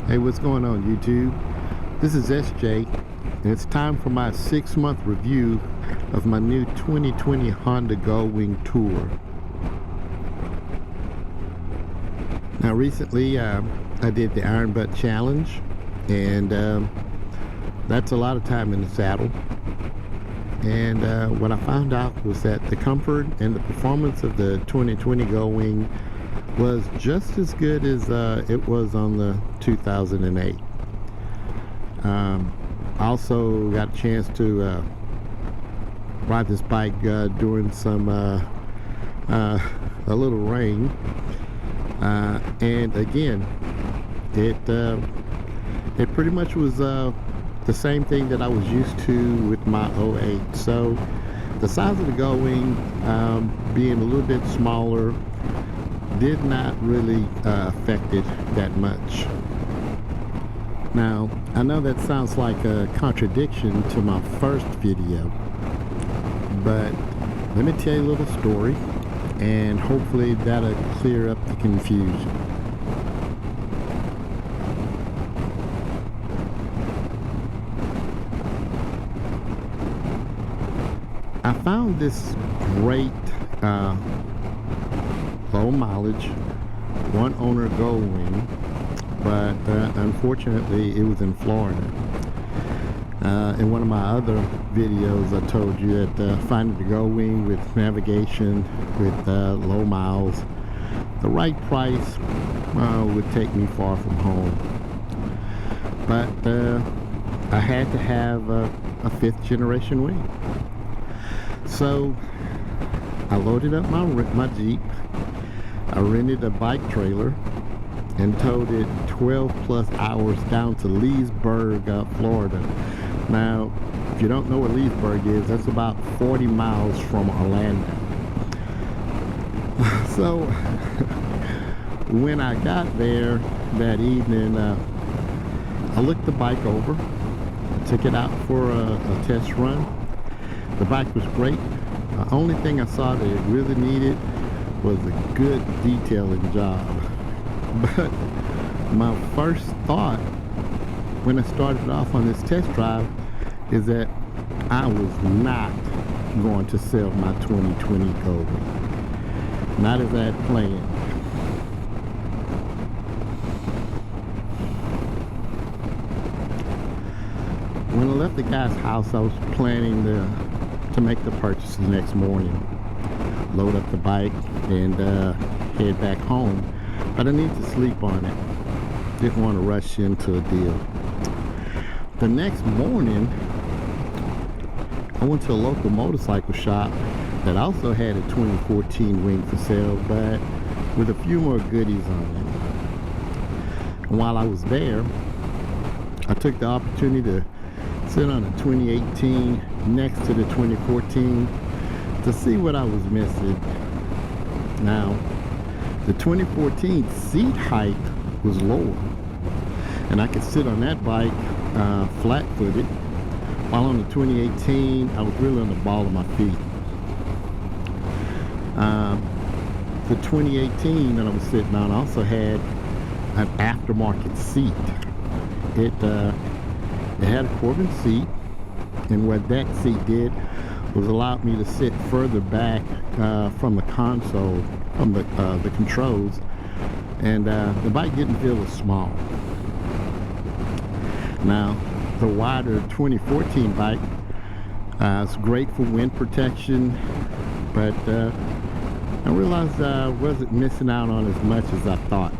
Hey, what's going on YouTube? This is SJ, and it's time for my 6-month review of my new 2020 Honda Goldwing Tour. Now recently I did the Iron Butt Challenge, and that's a lot of time in the saddle. And what I found out was that the comfort and the performance of the 2020 Goldwing was just as good as it was on the 2008. Also got a chance to ride this bike during some a little rain, and again it pretty much was the same thing that I was used to with my 08. So the size of the Goldwing, being a little bit smaller, did not really affect it that much. Now, I know that sounds like a contradiction to my first video, but let me tell you a little story, and hopefully that'll clear up the confusion. I found this great low mileage, one owner Goldwing, but unfortunately it was in Florida. In one of my other videos I told you that finding the Goldwing with navigation, with low miles, the right price would take me far from home. But I had to have a 5th generation wing. So I loaded up my Jeep. I rented a bike trailer and towed it 12 plus hours down to Leesburg, Florida. Now, if you don't know where Leesburg is, that's about 40 miles from Orlando. So when I got there that evening, I looked the bike over, took it out for a test run. The bike was great. The only thing I saw that it really needed was a good detailing job. But my first thought when I started off on this test drive is that I was not going to sell my 2020 Goldwing. Not as I had planned. When I left the guy's house, I was planning to make the purchase the next morning, load up the bike and head back home, but I need to sleep on it. Didn't want to rush into a deal. The next morning I went to a local motorcycle shop that also had a 2014 wing for sale, but with a few more goodies on it. And while I was there, I took the opportunity to sit on a 2018 next to the 2014 to see what I was missing. Now, the 2014 seat height was lower, and I could sit on that bike flat-footed, while on the 2018 I was really on the ball of my feet. The 2018 that I was sitting on also had an aftermarket seat. It had a Corbin seat, and what that seat did was allowed me to sit further back from the console, from the controls, and the bike didn't feel as small. Now, the wider 2014 bike is great for wind protection, but I realized I wasn't missing out on as much as I thought.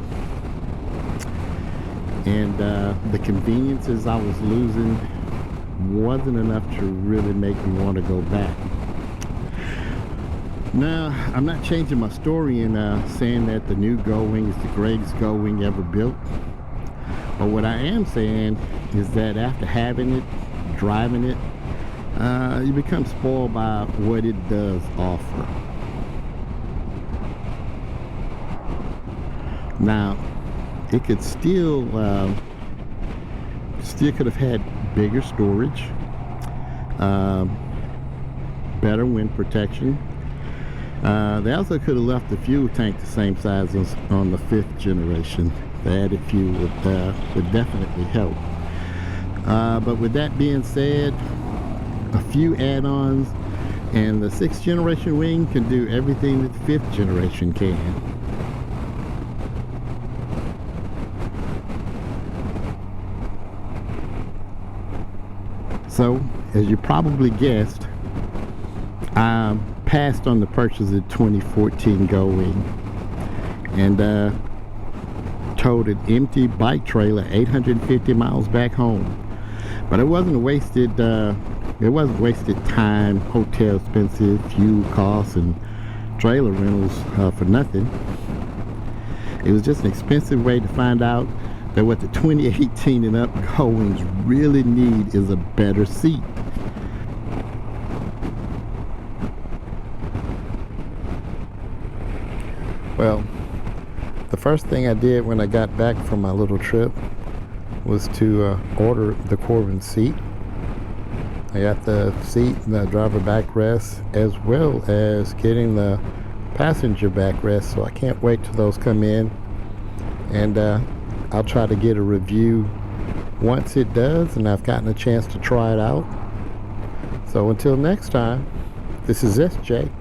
And the conveniences I was losing wasn't enough to really make me want to go back. Now, I'm not changing my story in saying that the new Goldwing is the greatest Goldwing ever built. But what I am saying is that after having it, driving it, you become spoiled by what it does offer. Now, it could still could have had bigger storage, better wind protection. They also could have left the fuel tank the same size as on the 5th generation. The added fuel would definitely help. But with that being said, a few add-ons, and the 6th generation wing can do everything that the 5th generation can. So, as you probably guessed, I passed on the purchase of 2014 Goldwing and towed an empty bike trailer 850 miles back home. But it wasn't wasted time, hotel expenses, fuel costs, and trailer rentals for nothing. It was just an expensive way to find out that what the 2018 and up Goldwings really need is a better seat. Well, the first thing I did when I got back from my little trip was to order the Corbin seat. I got the seat and the driver backrest, as well as getting the passenger backrest, so I can't wait till those come in, and I'll try to get a review once it does and I've gotten a chance to try it out. So until next time, this is SJ.